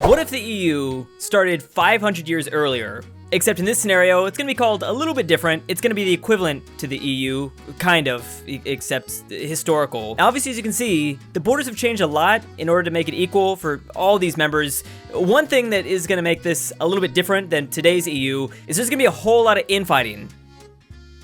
What if the EU started 500 years earlier? Except in this scenario, it's gonna be called a little bit different. It's gonna be the equivalent to the EU, kind of, except historical. Now, obviously, as you can see, the borders have changed a lot in order to make it equal for all these members. One thing that is gonna make this a little bit different than today's EU is there's gonna be a whole lot of infighting.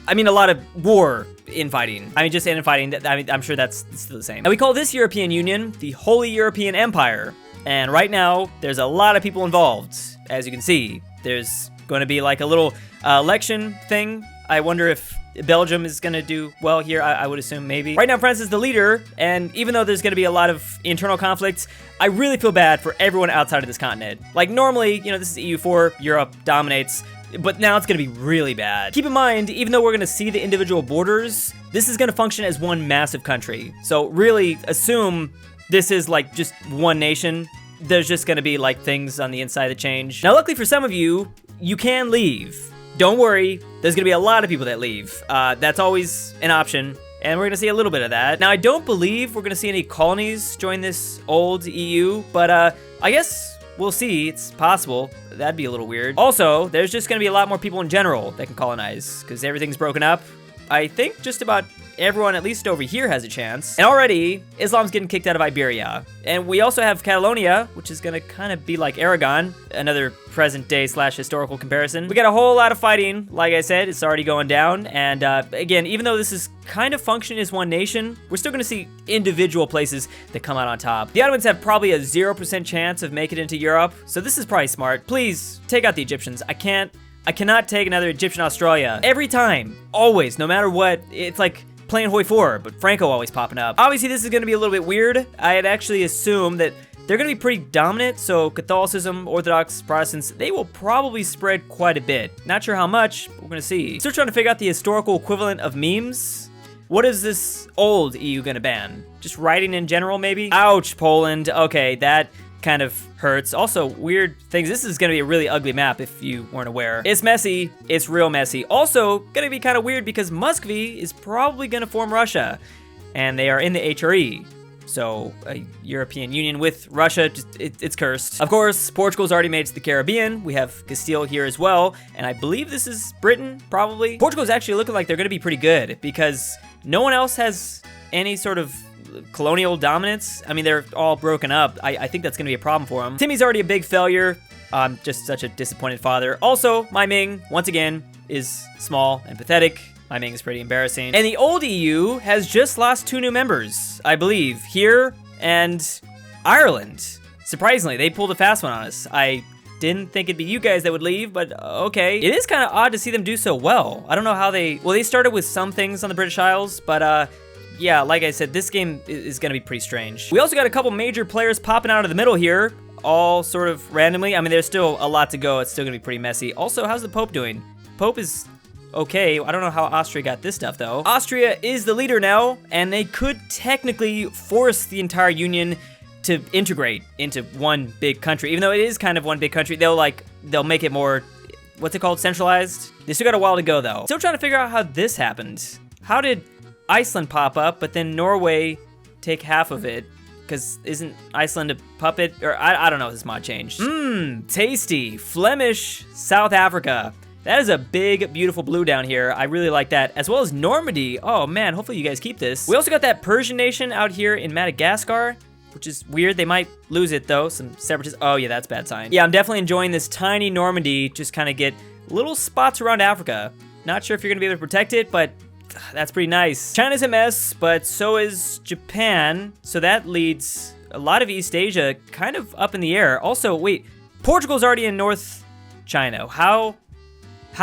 I mean, a lot of war infighting. I mean, just infighting, I'm sure that's still the same. Now, we call this European Union the Holy European Empire. And right now, there's a lot of people involved. As you can see, there's going to be like a little election thing. I wonder if Belgium is going to do well here. I would assume maybe. Right now, France is the leader, and even though there's going to be a lot of internal conflicts, I really feel bad for everyone outside of this continent. Like normally, you know, this is EU4, Europe dominates, but now it's going to be really bad. Keep in mind, even though we're going to see the individual borders, this is going to function as one massive country. So really assume this is like just one nation. There's just gonna be like things on the inside that change. Now, luckily for some of you, you can leave. Don't worry, there's gonna be a lot of people that leave. That's always an option, and we're gonna see a little bit of that. Now, I don't believe we're gonna see any colonies join this old EU, but I guess we'll see. It's possible. That'd be a little weird. Also, there's just gonna be a lot more people in general that can colonize, because everything's broken up. I think just about everyone, at least over here, has a chance. And already, Islam's getting kicked out of Iberia. And we also have Catalonia, which is gonna kind of be like Aragon, another present day / historical comparison. We got a whole lot of fighting. Like I said, it's already going down. And again, even though this is kind of functioning as one nation, we're still gonna see individual places that come out on top. The Ottomans have probably a 0% chance of making it into Europe. So this is probably smart. Please take out the Egyptians. I cannot take another Egyptian Australia. Every time, always, no matter what, it's like playing Hoi 4, but Franco always popping up. Obviously, this is gonna be a little bit weird. I had actually assumed that they're gonna be pretty dominant, so Catholicism, Orthodox, Protestants, they will probably spread quite a bit. Not sure how much, but we're gonna see. Still trying to figure out the historical equivalent of memes. What is this old EU gonna ban? Just writing in general, maybe? Ouch, Poland. Okay, that kind of hurts. Also, weird things. This is gonna be a really ugly map if you weren't aware. It's messy. It's real messy. Also, gonna be kind of weird because Muscovy is probably gonna form Russia, and they are in the HRE. So, a European Union with Russia, it's cursed. Of course, Portugal's already made it to the Caribbean. We have Castile here as well, and I believe this is Britain, probably. Portugal's actually looking like they're gonna be pretty good because no one else has any sort of colonial dominance. I mean, they're all broken up. I think that's gonna be a problem for them. Timmy's already a big failure. Just such a disappointed father. Also, my Ming, once again, is small and pathetic. My Ming is pretty embarrassing. And the old EU has just lost 2 new members, I believe, here and Ireland. Surprisingly, they pulled a fast one on us. I didn't think it'd be you guys that would leave, but okay. It is kind of odd to see them do so well. I don't know how they started with some things on the British Isles, but yeah, like I said, this game is gonna be pretty strange. We also got a couple major players popping out of the middle here, all sort of randomly. I mean, there's still a lot to go. It's still gonna be pretty messy. Also, how's the Pope doing? Pope is okay. I don't know how Austria got this stuff, though. Austria is the leader now, and they could technically force the entire union to integrate into one big country. Even though it is kind of one big country, they'll make it more, what's it called, centralized? They still got a while to go, though. Still trying to figure out how this happened. How did Iceland pop up, but then Norway take half of it? Because isn't Iceland a puppet? Or I don't know if this mod changed. Tasty. Flemish South Africa. That is a big, beautiful blue down here. I really like that. As well as Normandy. Oh man, hopefully you guys keep this. We also got that Persian nation out here in Madagascar, which is weird. They might lose it though. Some separatists. Oh yeah, that's a bad sign. Yeah, I'm definitely enjoying this tiny Normandy. Just kind of get little spots around Africa. Not sure if you're gonna be able to protect it, but that's pretty nice. China's a mess, but so is Japan. So that leads a lot of East Asia kind of up in the air. Also, wait, Portugal's already in North China. How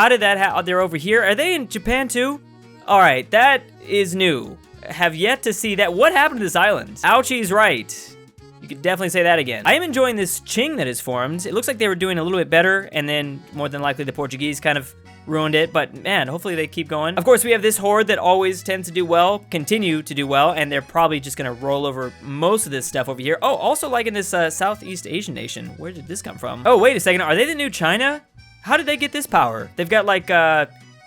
did that happen? They're over here. Are they in Japan too? All right, that is new. Have yet to see that. What happened to this island? Ouchie's right. You could definitely say that again. I am enjoying this Qing that is formed. It looks like they were doing a little bit better, and then more than likely the Portuguese kind of ruined it, but man, hopefully they keep going. Of course, we have this horde that always tends to do well, continue to do well, and they're probably just gonna roll over most of this stuff over here. Oh, also like in this Southeast Asian nation. Where did this come from? Oh, wait a second. Are they the new China? How did they get this power? They've got like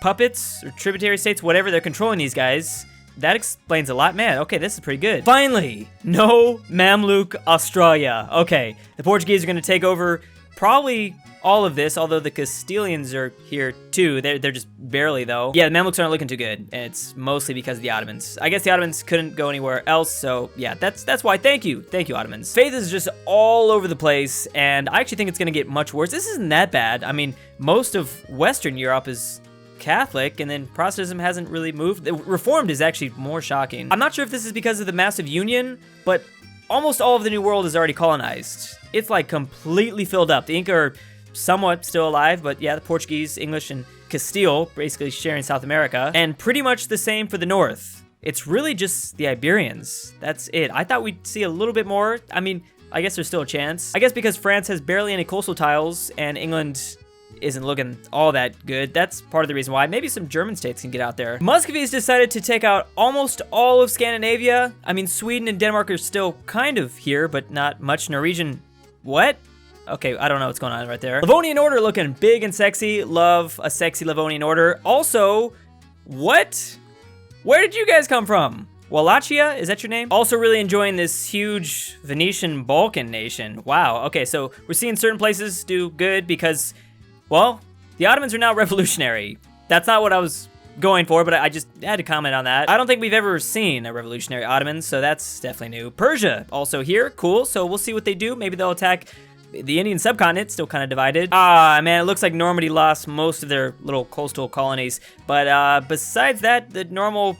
puppets or tributary states, whatever. They're controlling these guys. that explains a lot. Man, okay, this is pretty good. Finally, no Mamluk Australia. Okay, the Portuguese are gonna take over probably all of this, although the Castilians are here too. They're just barely though. Yeah, the Mamluks aren't looking too good, and it's mostly because of the Ottomans. I guess the Ottomans couldn't go anywhere else, so yeah, that's why. Thank you, Ottomans. Faith is just all over the place, and I actually think it's gonna get much worse. This isn't that bad. I mean, most of Western Europe is Catholic, and then Protestantism hasn't really moved. Reformed is actually more shocking. I'm not sure if this is because of the massive union, but almost all of the New World is already colonized. It's like completely filled up. The Inca are somewhat still alive, but yeah, the Portuguese, English, and Castile basically sharing South America, and pretty much the same for the north. It's really just the Iberians. That's it. I thought we'd see a little bit more. I mean, I guess there's still a chance. I guess because France has barely any coastal tiles and England isn't looking all that good. That's part of the reason why. Maybe some German states can get out there. Muscovy's decided to take out almost all of Scandinavia. I mean, Sweden and Denmark are still kind of here, but not much. Norwegian, what? Okay, I don't know what's going on right there. Livonian Order looking big and sexy. Love a sexy Livonian Order. Also, what? Where did you guys come from? Wallachia, is that your name? Also really enjoying this huge Venetian Balkan nation. Wow, okay, so we're seeing certain places do good because, well, the Ottomans are now revolutionary. That's not what I was going for, but I just had to comment on that. I don't think we've ever seen a revolutionary Ottoman, so that's definitely new. Persia, also here, cool, so we'll see what they do. Maybe they'll attack the Indian subcontinent, still kind of divided. Ah, man, it looks like Normandy lost most of their little coastal colonies. But besides that, the normal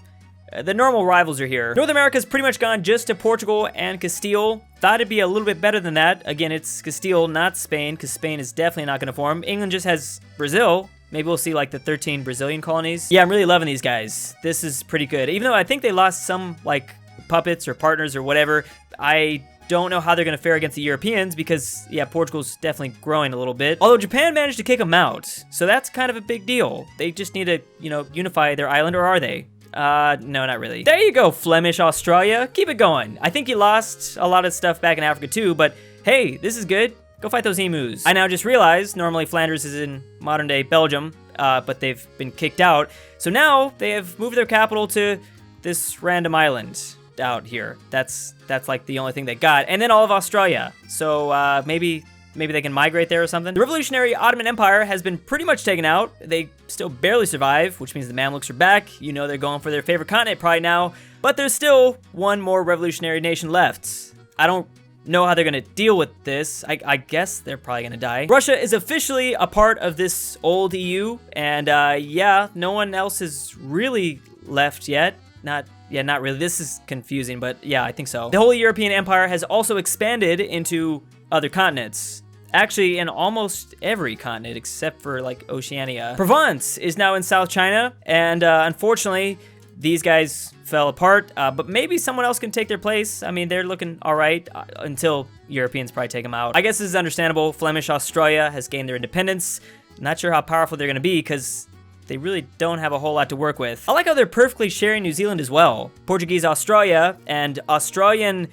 rivals are here. North America's pretty much gone just to Portugal and Castile. Thought it'd be a little bit better than that. Again, it's Castile, not Spain, because Spain is definitely not going to form. England just has Brazil. Maybe we'll see like the 13 Brazilian colonies. Yeah, I'm really loving these guys. This is pretty good. Even though I think they lost some like puppets or partners or whatever, I don't know how they're going to fare against the Europeans because, yeah, Portugal's definitely growing a little bit. Although Japan managed to kick them out, so that's kind of a big deal. They just need to, you know, unify their island, or are they? No, not really. There you go, Flemish Australia. Keep it going. I think you lost a lot of stuff back in Africa too, but hey, this is good. Go fight those emus. I now just realized normally Flanders is in modern day Belgium, but they've been kicked out. So now they have moved their capital to this random island out here. That's like the only thing they got. And then all of Australia. So maybe they can migrate there or something. The Revolutionary Ottoman Empire has been pretty much taken out. They still barely survive, which means the Mamluks are back. You know they're going for their favorite continent probably now. But there's still one more revolutionary nation left. I don't know how they're gonna deal with this. I guess they're probably gonna die. Russia is officially a part of this old EU. And yeah, no one else has really left yet. Not really. This is confusing, but yeah, I think so. The Holy European Empire has also expanded into other continents. Actually, in almost every continent except for like Oceania. Provence is now in South China, and unfortunately, these guys fell apart, but maybe someone else can take their place. I mean, they're looking all right until Europeans probably take them out. I guess this is understandable. Flemish Australia has gained their independence. Not sure how powerful they're gonna be because they really don't have a whole lot to work with. I like how they're perfectly sharing New Zealand as well. Portuguese Australia and Australian,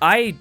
I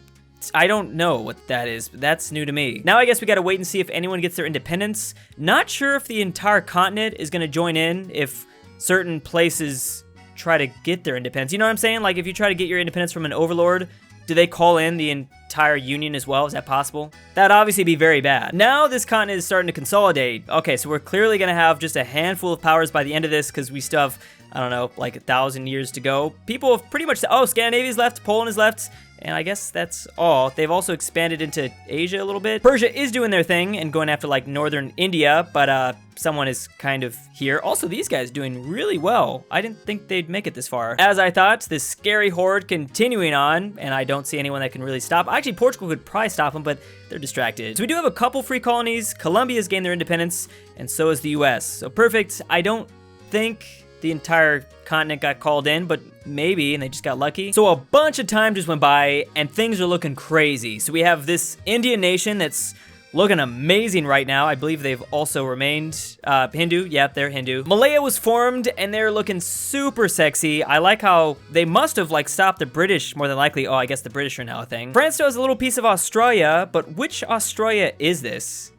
don't know what that is, but that's new to me. Now I guess we gotta wait and see if anyone gets their independence. Not sure if the entire continent is gonna join in if certain places try to get their independence. You know what I'm saying? Like if you try to get your independence from an overlord, do they call in the entire union as well? Is that possible? That'd obviously be very bad. Now this continent is starting to consolidate. Okay, so we're clearly gonna have just a handful of powers by the end of this because we still have, I don't know, like 1,000 years to go. People have pretty much, oh, Scandinavia's left, Poland is left, and I guess that's all. They've also expanded into Asia a little bit. Persia is doing their thing and going after like northern India, but someone is kind of here. Also, these guys doing really well. I didn't think they'd make it this far. As I thought, this scary horde continuing on, and I don't see anyone that can really stop. Actually, Portugal could probably stop them, but they're distracted. So we do have a couple free colonies. Colombia's gained their independence, and so has the US. So perfect. I don't think the entire continent got called in, but maybe, and they just got lucky. So a bunch of time just went by, and things are looking crazy. So we have this Indian nation that's looking amazing right now. I believe they've also remained Hindu. Yep, they're Hindu. Malaya was formed, and they're looking super sexy. I like how they must have like stopped the British more than likely. Oh, I guess the British are now a thing. France still has a little piece of Australia, but which Australia is this?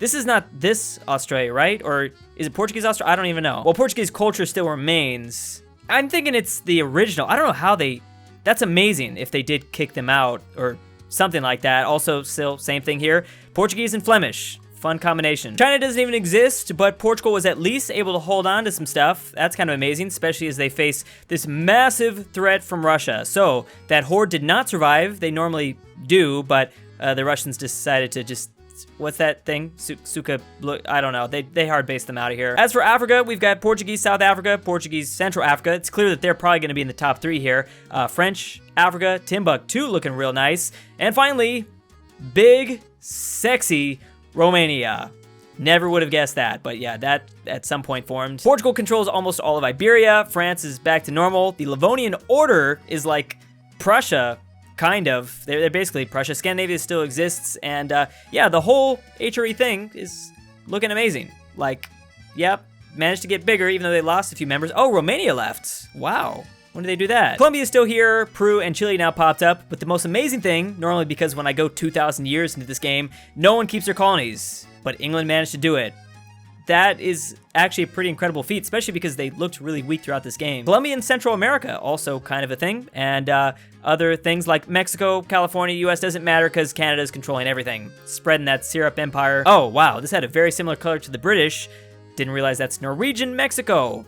This is not this Australia, right? Or is it Portuguese Australia? I don't even know. Well, Portuguese culture still remains. I'm thinking it's the original. I don't know how they... That's amazing if they did kick them out or something like that. Also, still, same thing here. Portuguese and Flemish. Fun combination. China doesn't even exist, but Portugal was at least able to hold on to some stuff. That's kind of amazing, especially as they face this massive threat from Russia. So, that horde did not survive. They normally do, but the Russians decided to just... What's that thing? Suka, I don't know. They hard based them out of here. As for Africa, we've got Portuguese South Africa, Portuguese Central Africa. It's clear that they're probably going to be in the top 3 here. French Africa, Timbuktu looking real nice. And finally, big, sexy Romania. Never would have guessed that, but yeah, that at some point formed. Portugal controls almost all of Iberia. France is back to normal. The Livonian Order is like Prussia. Kind of. They're basically Prussia. Scandinavia still exists, and yeah, the whole HRE thing is looking amazing. Like, yep, managed to get bigger even though they lost a few members. Oh, Romania left. Wow. When did they do that? Colombia is still here. Peru and Chile now popped up, but the most amazing thing, normally because when I go 2,000 years into this game, no one keeps their colonies, but England managed to do it. That is actually a pretty incredible feat, especially because they looked really weak throughout this game. Colombia and Central America, also kind of a thing. And other things like Mexico, California, US doesn't matter because Canada's controlling everything. Spreading that syrup empire. Oh, wow, this had a very similar color to the British. Didn't realize that's Norwegian Mexico.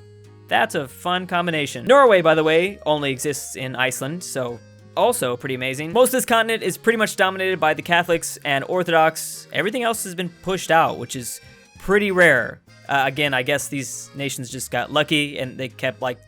That's a fun combination. Norway, by the way, only exists in Iceland, so also pretty amazing. Most of this continent is pretty much dominated by the Catholics and Orthodox. Everything else has been pushed out, which is pretty rare. Again, I guess these nations just got lucky and they kept, like,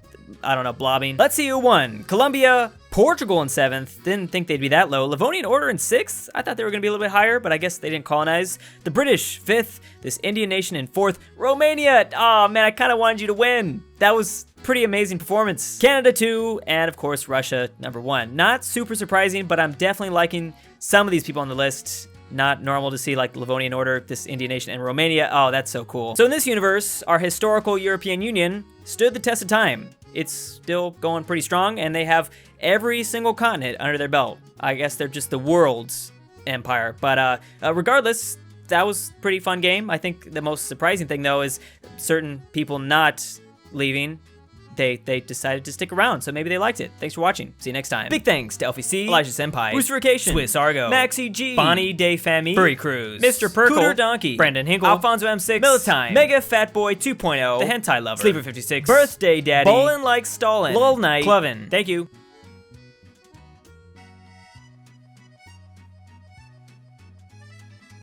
I don't know, blobbing. Let's see who won. Colombia, Portugal in 7th. Didn't think they'd be that low. Livonian Order in 6th. I thought they were going to be a little bit higher, but I guess they didn't colonize. The British, 5th. This Indian nation in 4th. Romania, oh man, I kind of wanted you to win. That was pretty amazing performance. Canada 2, and of course Russia number 1. Not super surprising, but I'm definitely liking some of these people on the list. Not normal to see like Livonian Order, this Indian nation, and Romania. Oh, that's so cool. So in this universe, our historical European Union stood the test of time. It's still going pretty strong, and they have every single continent under their belt. I guess they're just the world's empire. But regardless, that was a pretty fun game. I think the most surprising thing, though, is certain people not leaving. They decided to stick around, so maybe they liked it. Thanks for watching. See you next time. Big thanks to ElphieC, Eijah Senpai, Ruserification, SwissAargau, Maxy G, Bonny, Famme, Furry, Cruz, MisterPERKELE, CooterDonkey, BradenH, Alfonso M6, Millatime, Mega Fat Boy 2.0, The Hentai Lover, Sleeper56, BirthdayDaddy, BallinLikeStalin, lolknight, Thank you.